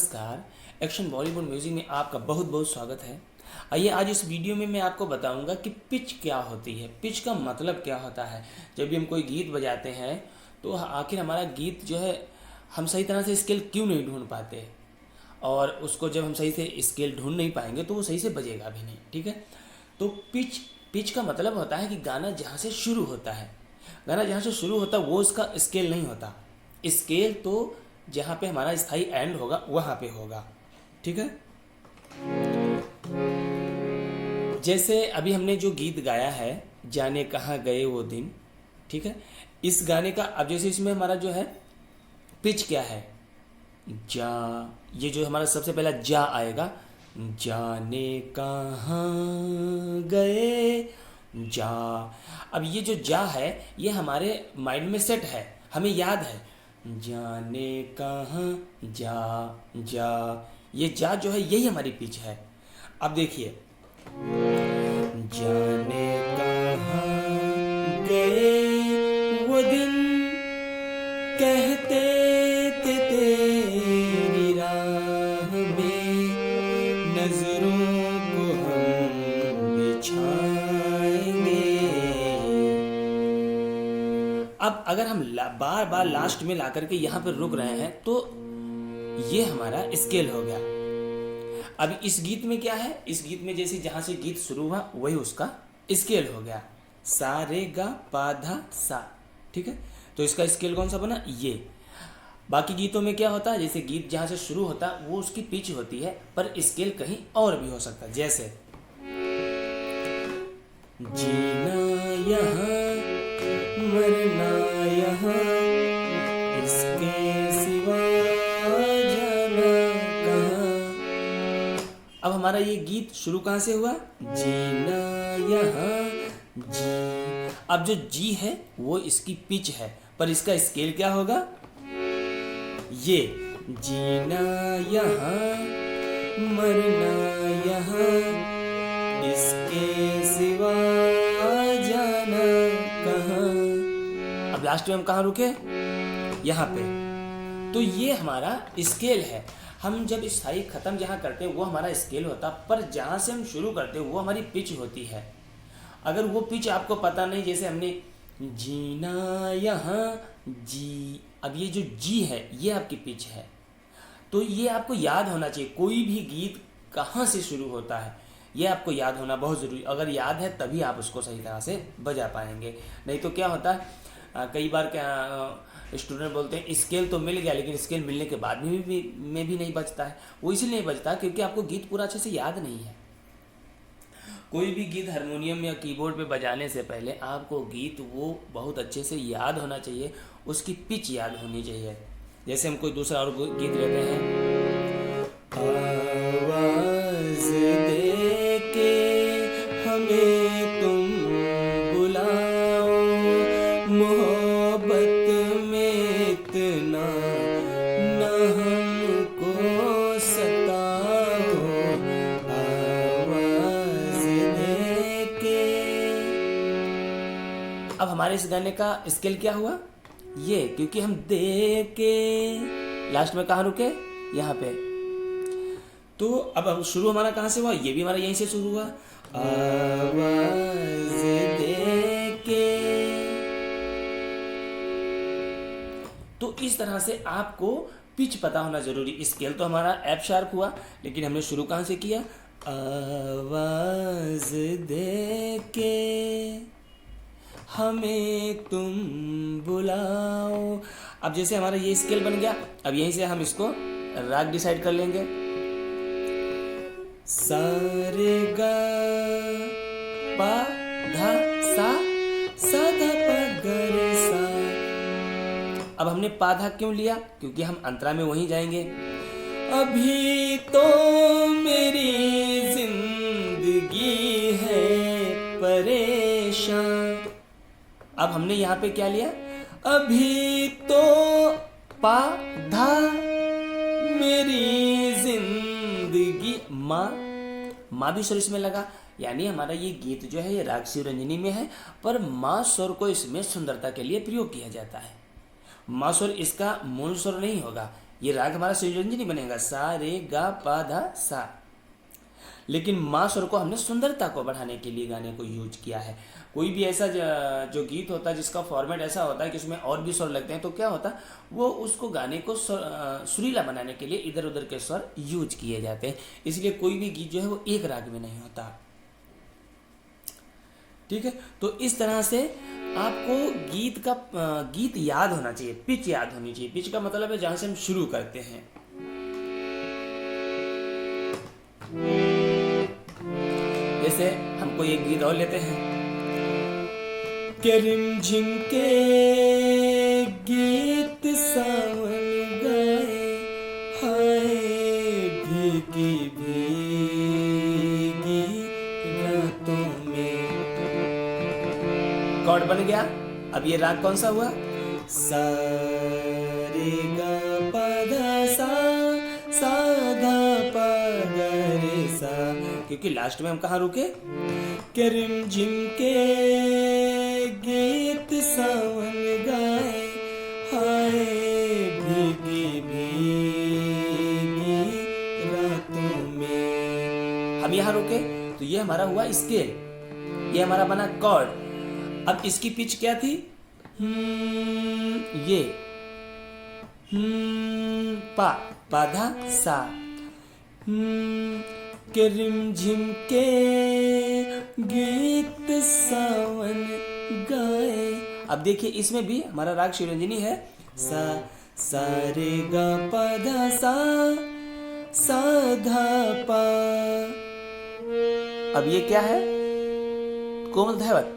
नमस्कार। Action Bollywood music में आपका बहुत बहुत स्वागत है। आइए आज इस वीडियो में मैं आपको बताऊंगा कि पिच क्या होती है, पिच का मतलब क्या होता है। जब भी हम कोई गीत बजाते हैं तो आखिर हमारा गीत जो है हम सही तरह से स्केल क्यों नहीं ढूंढ पाते, और उसको जब हम सही से स्केल ढूंढ नहीं पाएंगे तो वो सही से बजेगा भी नहीं। ठीक है, तो पिच पिच का मतलब होता है कि गाना जहाँ से शुरू होता है, गाना जहाँ से शुरू होता है वो उसका स्केल नहीं होता। स्केल तो जहाँ पे हमारा स्थाई एंड होगा वहाँ पे होगा। ठीक है, जैसे अभी हमने जो गीत गाया है जाने कहाँ गए वो दिन, ठीक है, इस गाने का अब जैसे इसमें हमारा जो है पिच क्या है, जा, ये जो हमारा सबसे पहला जा आएगा, जाने कहाँ गए जा। अब ये जो जा है ये हमारे माइंड में सेट है, हमें याद है, जाने कहाँ जा जा, ये जा जो है यही हमारी पिच है। अब देखिए, जाने कहाँ गए वो दिन कहते थे तेरी राह में नजरों को हम बिछाएंगे। अब अगर हम बार बार लास्ट में ला करके यहाँ पर रुक रहे हैं तो ये हमारा स्केल हो गया। अब इस गीत में क्या है, इस गीत में जैसे जहाँ से गीत शुरू हुआ वही उसका स्केल हो गया, सा रे गा पा धा सा। ठीक है, तो इसका स्केल कौन सा बना, ये। बाकी गीतों में क्या होता है, जैसे गीत जहाँ से शुरू होता है वो उसकी पिच होती है पर स्केल कहीं और भी हो सकता है। जैसे जीना यहाँ मरना यहाँ इसके सिवा जाना कहाँ। अब हमारा ये गीत शुरू कहाँ से हुआ, जीना यहाँ जी। अब जो जी है वो इसकी पिच है पर इसका स्केल क्या होगा, ये जीना यहाँ मरना यहाँ इसके सिवा जाना कहाँ। अब लास्ट में हम कहाँ रुके, यहाँ पे। तो ये हमारा स्केल है। हम जब स्थाई खत्म जहाँ करते हैं वो हमारा स्केल होता, पर जहाँ से हम शुरू करते हैं वो हमारी पिच होती है। अगर वो पिच आपको पता नहीं, जैसे हमने जीना यहाँ जी, अब ये जो जी है ये आपकी पिच है, तो ये आपको याद होना चाहिए। कोई भी गीत कहाँ से शुरू होता है ये आपको याद होना बहुत ज़रूरी। अगर याद है तभी आप उसको सही तरह से बजा पाएंगे, नहीं तो क्या होता है कई बार क्या स्टूडेंट बोलते हैं स्केल तो मिल गया लेकिन स्केल मिलने के बाद में भी नहीं बजता है। वो इसलिए नहीं बजता क्योंकि आपको गीत पूरा अच्छे से याद नहीं है। कोई भी गीत हारमोनियम या कीबोर्ड पे बजाने से पहले आपको गीत वो बहुत अच्छे से याद होना चाहिए, उसकी पिच याद होनी चाहिए। जैसे हम कोई दूसरा और गीत लेते हैं, आवाज दे के हमें तुम बुलाओ मोहब्बत में इतना न हमको सताओ, आवाज दे के। अब हमारे इस गाने का स्केल क्या हुआ, ये, क्योंकि हम दे के लास्ट में कहाँ रुके, यहाँ पे। तो अब शुरू हमारा कहाँ से हुआ, ये भी हमारा यहीं से शुरू हुआ, आवाज दे के। तो इस तरह से आपको पिच पता होना जरूरी। स्केल तो हमारा एफ शार्प हुआ लेकिन हमने शुरू कहाँ से किया, आवाज दे के हमें तुम बुलाओ। अब जैसे हमारा ये स्केल बन गया, अब यहीं से हम इसको राग डिसाइड कर लेंगे, सा रे गा पा धा सा, सा धा पा गा रे सा। अब हमने पा धा क्यों लिया, क्योंकि हम अंतरा में वहीं जाएंगे, अभी तो मेरी जिंदगी है परेशान। अब हमने यहाँ पे क्या लिया, अभी तो पा धा मेरी जिंदगी, माँ भी स्वर इसमें लगा, यानी हमारा ये गीत जो है ये राग शिवरंजनी में है पर माँ स्वर को इसमें सुंदरता के लिए प्रयोग किया जाता है। माँ स्वर इसका मूल स्वर नहीं होगा, ये राग हमारा संयोजनी बनेगा सा रे गा पा धा सा। लेकिन माँ स्वर को हमने सुंदरता को बढ़ाने के लिए गाने को यूज किया है। कोई भी ऐसा जो गीत होता है जिसका फॉर्मेट ऐसा होता है कि उसमें और भी स्वर लगते हैं, तो क्या होता है वो उसको गाने को सुरीला बनाने के लिए इधर उधर के स्वर यूज किए जाते हैं। इसलिए कोई भी गीत जो है वो एक राग में नहीं होता। ठीक है, तो इस तरह से आपको गीत याद होना चाहिए, पिच याद होनी चाहिए। पिच का मतलब है जहां से हम शुरू करते हैं। जैसे हमको एक गीत और लेते हैं के रिमझिम के गीत सावन गाए हाय भीगी भीगी रातों में। कॉर्ड बन गया। अब ये राग कौन सा हुआ? सा रे गा पा धा सा सा धा पा गा रे सा। क्योंकि लास्ट में हम कहाँ रुके? के रिमझिम के गीत सावन गाए हाय भीगी भीगी रातों में। हम यहाँ रुके तो ये हमारा हुआ स्केल, ये हमारा बना कॉर्ड। अब इसकी पिच क्या थी? ये पा धा सा। के रिमझिम के गीत सावन गाए। अब देखिए इसमें भी हमारा राग शिरोंजनी है सा सा रे गा पा धा सा सा धा पा। अब ये क्या है? कोमल धैवत।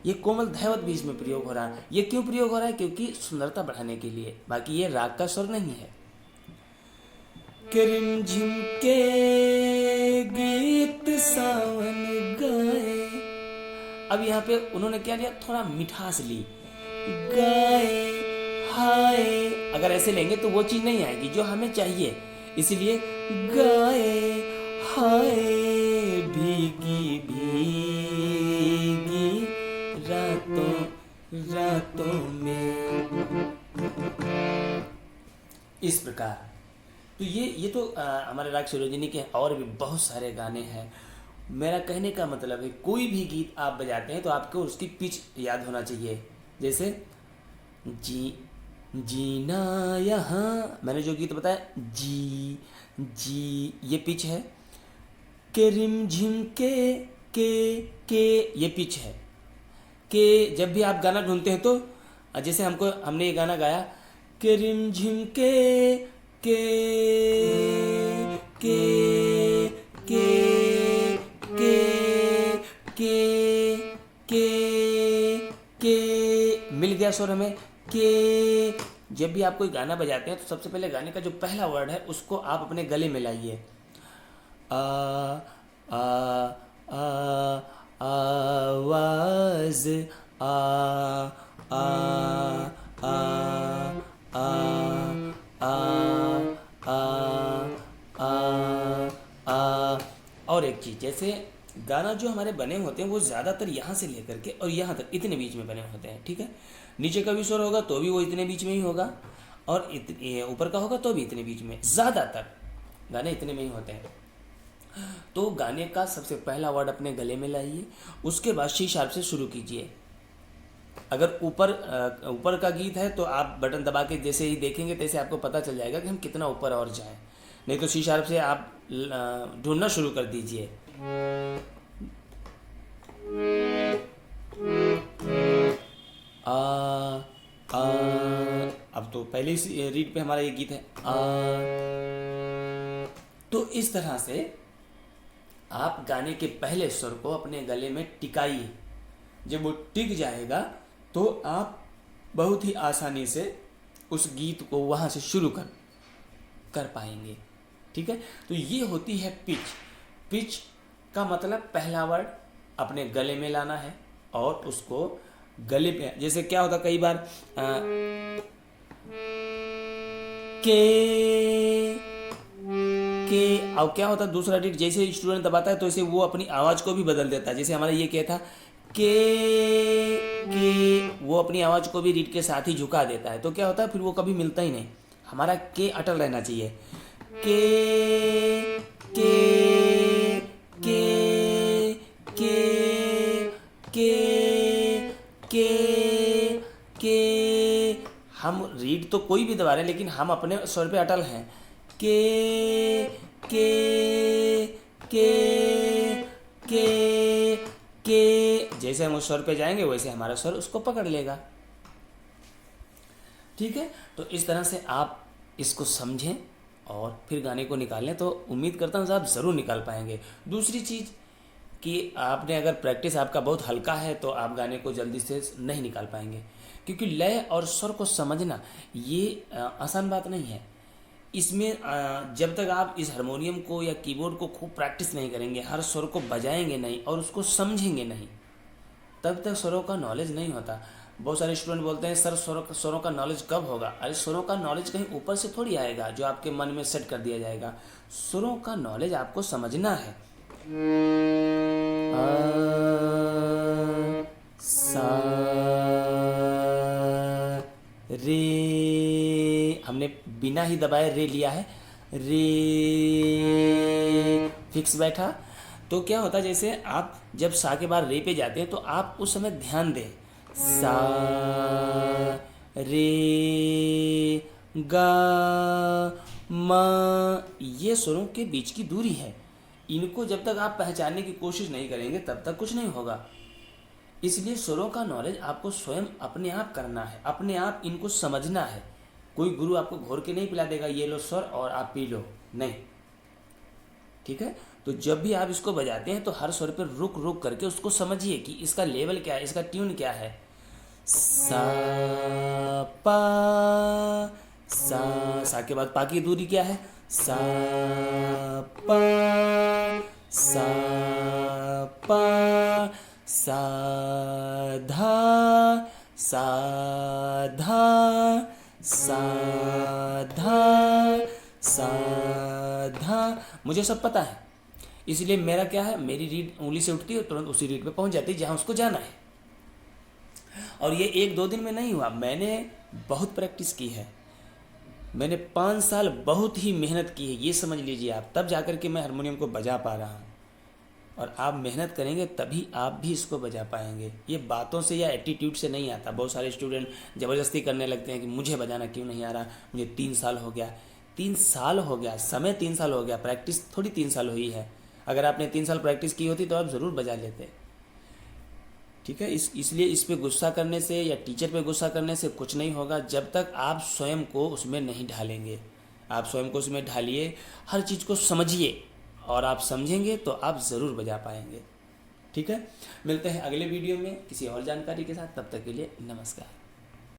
ये कोमल धैवत भी इसमें प्रयोग हो रहा है। ये क्यों प्रयोग हो रहा है? क्योंकि सुंदरता बढ़ाने के लिए, बाकी ये राग का स्वर नहीं है। के रिमझिम के गीत सावन गाए। अब यहाँ पे उन्होंने क्या लिया? थोड़ा मिठास ली। गाए हाय, अगर ऐसे लेंगे तो वो चीज नहीं आएगी जो हमें चाहिए। इसलिए गाए हाय भीगी भीगी रातों में। इस प्रकार तो ये तो हमारे राग शिरोंजनी के और भी बहुत सारे गाने हैं। मेरा कहने का मतलब है कोई भी गीत आप बजाते हैं तो आपको उसकी पिच याद होना चाहिए। जैसे जीना यहाँ, मैंने जो गीत बताया जी ये पिच है। के रिमझिम के ये पिच है। के जब भी आप गाना ढूंढते हैं तो जैसे हमने ये गाना गाया के रिमझिम के मिल गया स्वर हमें के। जब भी आप कोई गाना बजाते हैं तो सबसे पहले गाने का जो पहला वर्ड है उसको आप अपने गले में लाइए। आवाज और एक चीज, जैसे गाना जो हमारे बने होते हैं वो ज़्यादातर यहाँ से लेकर के और यहाँ तक इतने बीच में बने होते हैं। ठीक है, नीचे का भी स्वर होगा तो भी वो इतने बीच में ही होगा, और ऊपर का होगा तो भी इतने बीच में। ज़्यादातर गाने इतने में ही होते हैं। तो गाने का सबसे पहला वर्ड अपने गले में लाइए, उसके बाद सी शार्प से शुरू कीजिए। अगर ऊपर का गीत है तो आप बटन दबा के जैसे ही देखेंगे तैसे आपको पता चल जाएगा कि हम कितना ऊपर और जाएं। नहीं तो सी शार्प से आप ढूंढना शुरू कर दीजिए। अब तो पहले ही रीड पे हमारा ये गीत है तो इस तरह से आप गाने के पहले स्वर को अपने गले में टिकाइए। जब वो टिक जाएगा तो आप बहुत ही आसानी से उस गीत को वहाँ से शुरू कर पाएंगे। ठीक है, तो ये होती है पिच। पिच का मतलब पहला वर्ड अपने गले में लाना है और उसको गले पे, जैसे क्या होता कई बार के और क्या होता दूसरा रीड जैसे स्टूडेंट दबाता है तो इसे वो अपनी आवाज़ को भी बदल देता है। जैसे हमारा ये क्या था के वो अपनी आवाज़ को भी रीड के साथ ही झुका देता है, तो क्या होता है फिर वो कभी मिलता ही नहीं। हमारा के अटल रहना चाहिए। के के के के के के हम रीड तो कोई भी दबा रहे हैं लेकिन हम अपने स्वर पे अटल हैं। के के के के जैसे हम उस स्वर पे जाएंगे वैसे हमारा स्वर उसको पकड़ लेगा। ठीक है, तो इस तरह से आप इसको समझें और फिर गाने को निकालें, तो उम्मीद करता हूँ आप ज़रूर निकाल पाएंगे। दूसरी चीज़ कि आपने अगर प्रैक्टिस आपका बहुत हल्का है तो आप गाने को जल्दी से नहीं निकाल पाएंगे, क्योंकि लय और स्वर को समझना ये आसान बात नहीं है। इसमें जब तक आप इस हारमोनियम को या कीबोर्ड को खूब प्रैक्टिस नहीं करेंगे, हर स्वर को बजाएंगे नहीं और उसको समझेंगे नहीं, तब तक स्वरों का नॉलेज नहीं होता। बहुत सारे स्टूडेंट बोलते हैं सर स्वरों का नॉलेज कब होगा? अरे स्वरों का नॉलेज कहीं ऊपर से थोड़ी आएगा जो आपके मन में सेट कर दिया जाएगा। स्वरों का नॉलेज आपको समझना है। सा रे, हमने बिना ही दबाए रे लिया है, रे फिक्स बैठा। तो क्या होता है, जैसे आप जब सा के बाद रे पे जाते हैं तो आप उस समय ध्यान दें, सा रे गा मा, ये स्वरों के बीच की दूरी है। इनको जब तक आप पहचानने की कोशिश नहीं करेंगे तब तक कुछ नहीं होगा। इसलिए स्वरों का नॉलेज आपको स्वयं अपने आप करना है, अपने आप इनको समझना है। कोई गुरु आपको घोर के नहीं पिला देगा ये लो स्वर और आप पी लो, नहीं। ठीक है, तो जब भी आप इसको बजाते हैं तो हर स्वर पर रुक रुक करके उसको समझिए कि इसका लेवल क्या है, इसका ट्यून क्या है। सा पा, सा के बाद पा की दूरी क्या है, सा पा सा पा सा धा सा धा सा धा सा धा। मुझे सब पता है, इसलिए मेरा क्या है, मेरी रीड उंगली से उठती है तुरंत उसी रीड पे पहुंच जाती है जहां उसको जाना है। और ये 1-2 दिन में नहीं हुआ, मैंने बहुत प्रैक्टिस की है। मैंने 5 साल बहुत ही मेहनत की है, ये समझ लीजिए आप, तब जाकर के मैं हारमोनियम को बजा पा रहा हूँ। और आप मेहनत करेंगे तभी आप भी इसको बजा पाएंगे। ये बातों से या एटीट्यूड से नहीं आता। बहुत सारे स्टूडेंट ज़बरदस्ती करने लगते हैं कि मुझे बजाना क्यों नहीं आ रहा, मुझे 3 साल हो गया। 3 साल हो गया, समय 3 साल हो गया, प्रैक्टिस थोड़ी 3 साल हुई है। अगर आपने 3 साल प्रैक्टिस की होती तो आप ज़रूर बजा लेते। ठीक है, इसलिए इस पे गुस्सा करने से या टीचर पे गुस्सा करने से कुछ नहीं होगा जब तक आप स्वयं को उसमें नहीं ढालेंगे। आप स्वयं को उसमें ढालिए, हर चीज़ को समझिए और आप समझेंगे तो आप ज़रूर बजा पाएंगे। ठीक है, मिलते हैं अगले वीडियो में किसी और जानकारी के साथ। तब तक के लिए नमस्कार।